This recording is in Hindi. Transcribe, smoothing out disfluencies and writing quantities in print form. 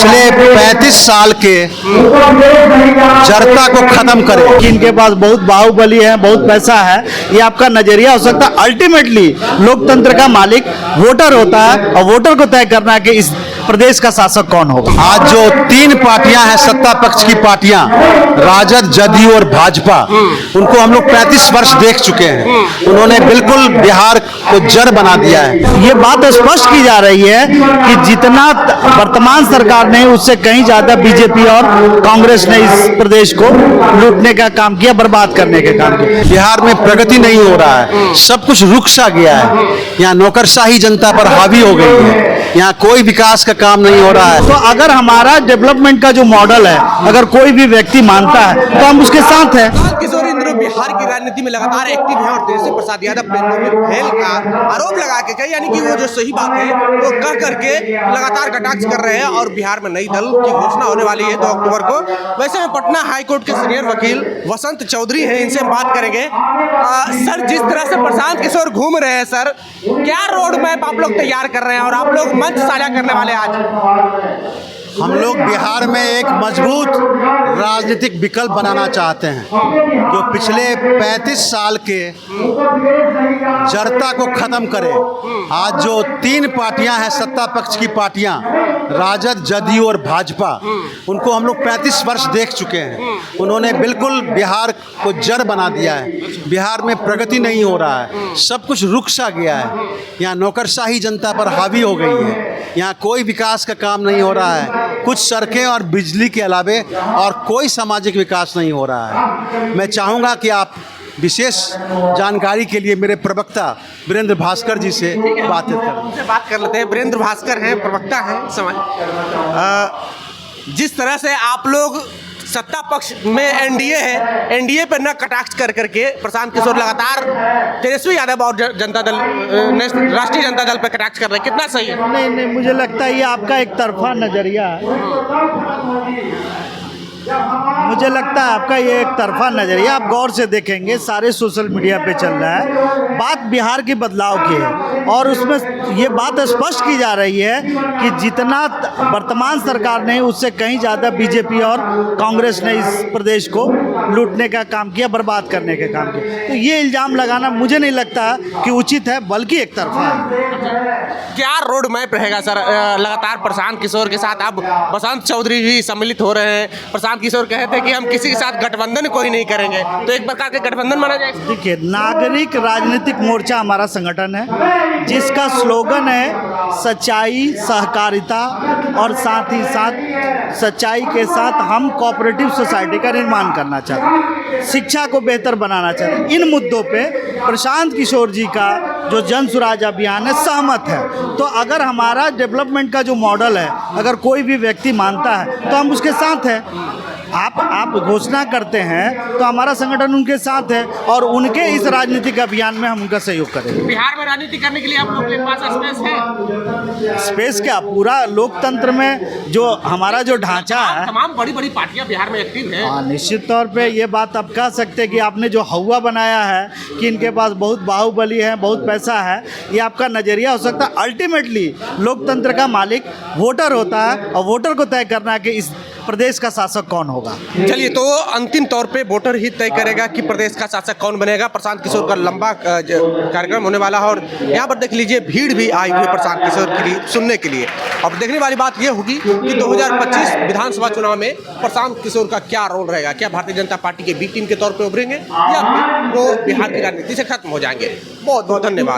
पिछले 35 साल के जड़ता को खत्म करे। इनके पास बहुत बाहुबली है, बहुत पैसा है, ये आपका नजरिया हो सकता है। अल्टीमेटली लोकतंत्र का मालिक वोटर होता है और वोटर को तय करना है कि इस प्रदेश का शासक कौन होगा। आज जो 3 पार्टियां हैं सत्ता पक्ष की पार्टियां, राजद, जदयू और भाजपा, उनको हम लोग 35 वर्ष देख चुके हैं। उन्होंने बिल्कुल बिहार को जड़ बना दिया है। ये बात स्पष्ट की जा रही है कि जितना वर्तमान सरकार ने उससे कहीं ज्यादा बीजेपी और कांग्रेस ने इस प्रदेश को लूटने का काम किया, बर्बाद करने का काम किया। बिहार में प्रगति नहीं हो रहा है, सब कुछ रुक सा गया है। यहाँ नौकरशाही जनता पर हावी हो गई है, यहाँ कोई विकास का काम नहीं हो रहा है। तो अगर हमारा डेवलपमेंट का जो मॉडल है, अगर कोई भी व्यक्ति मानता है तो हम उसके साथ हैं। किशोर इंद्र बिहार की राजनीति में लगातार एक्टिव है और तेजस्वी प्रसाद यादव प्रेरणा में फेल का आरोप लगा के कही, यानी कि वो जो सही बात है वो कह करके लगातार कटाक्ष कर रहे हैं और बिहार में नई दल की घोषणा होने वाली है 2 अक्टूबर को। वैसे में पटना हाईकोर्ट के सीनियर वकील वसंत चौधरी हैं, इनसे हम बात करेंगे। सर, जिस तरह से प्रशांत किशोर घूम रहे हैं, सर क्या रोड मैप आप लोग तैयार कर रहे हैं और आप लोग मंच साझा करने वाले आज? हम लोग बिहार में एक मजबूत राजनीतिक विकल्प बनाना चाहते हैं जो पिछले 35 साल के जड़ता को खत्म करे। आज जो 3 पार्टियां हैं सत्ता पक्ष की पार्टियां, राजद, जदयू और भाजपा, उनको हम लोग 35 वर्ष देख चुके हैं। उन्होंने बिल्कुल बिहार को जड़ बना दिया है। बिहार में प्रगति नहीं हो रहा है, सब कुछ रुक सा गया है। यहाँ नौकरशाही जनता पर हावी हो गई है, यहाँ कोई विकास का काम नहीं हो रहा है। कुछ सड़कें और बिजली के अलावे और कोई सामाजिक विकास नहीं हो रहा है। मैं चाहूँगा कि आप विशेष जानकारी के लिए मेरे प्रवक्ता वीरेंद्र भास्कर जी से बात कर लेते हैं। वीरेंद्र भास्कर हैं, प्रवक्ता हैं जिस तरह से आप लोग सत्ता पक्ष में एनडीए है, एनडीए पर न कटाक्ष कर करके प्रशांत किशोर लगातार तेजस्वी यादव और जनता दल, राष्ट्रीय जनता दल पर कटाक्ष कर रहे हैं, कितना सही है? नहीं, मुझे लगता है ये आपका एक तरफा नजरिया है। मुझे लगता है आपका ये एक तरफा नजरिया, आप गौर से देखेंगे सारे सोशल मीडिया पे चल रहा है। बात बिहार के बदलाव की है और उसमें ये बात स्पष्ट की जा रही है कि जितना वर्तमान सरकार ने उससे कहीं ज़्यादा बीजेपी और कांग्रेस ने इस प्रदेश को लूटने का काम किया, बर्बाद करने का काम किया। तो ये इल्ज़ाम लगाना मुझे नहीं लगता कि उचित है, बल्कि एक तरफा है। क्या रोड मैप रहेगा सर? लगातार प्रशांत किशोर के साथ अब वसंत चौधरी भी सम्मिलित हो रहे हैं। प्रशांत किशोर कहते हैं कि हम किसी के साथ गठबंधन कोई नहीं करेंगे, तो एक प्रकार के गठबंधन माना जाएगा। देखिए, नागरिक राजनीतिक मोर्चा हमारा संगठन है जिसका स्लोगन है सच्चाई, सहकारिता और साथ ही साथ सच्चाई के साथ हम कोऑपरेटिव सोसाइटी का निर्माण करना चाहते हैं, शिक्षा को बेहतर बनाना चाहते हैं। इन मुद्दों पे प्रशांत किशोर जी का जो जन सुराज अभियान है सहमत है। तो अगर हमारा डेवलपमेंट का जो मॉडल है, अगर कोई भी व्यक्ति मानता है तो हम उसके साथ हैं। आप घोषणा करते हैं तो हमारा संगठन उनके साथ है और उनके इस राजनीतिक अभियान में हम उनका सहयोग करेंगे। बिहार में राजनीति करने के लिए आप लोग के पास स्पेस है? स्पेस क्या, पूरा लोकतंत्र में जो हमारा जो ढांचा है, तमाम बड़ी बड़ी पार्टियां बिहार में एक्टिव हैं। हाँ, निश्चित तौर पे ये बात आप कह सकते हैं कि आपने जो हवा बनाया है कि इनके पास बहुत बाहुबली है, बहुत पैसा है, ये आपका नज़रिया हो सकता है। अल्टीमेटली लोकतंत्र का मालिक वोटर होता है और वोटर को तय करना है कि इस प्रदेश का शासक कौन होगा। चलिए, तो अंतिम तौर पे वोटर ही तय करेगा कि प्रदेश का शासक कौन बनेगा। प्रशांत किशोर का लंबा कार्यक्रम होने वाला है और यहाँ पर देख लीजिए भीड़ भी आई हुई है प्रशांत किशोर के लिए सुनने के लिए। अब देखने वाली बात यह होगी कि 2025 विधानसभा चुनाव में प्रशांत किशोर का क्या रोल रहेगा। क्या भारतीय जनता पार्टी के बी टीम के तौर पर उभरेंगे या फिर वो बिहार की राजनीति से खत्म हो जाएंगे? बहुत बहुत धन्यवाद।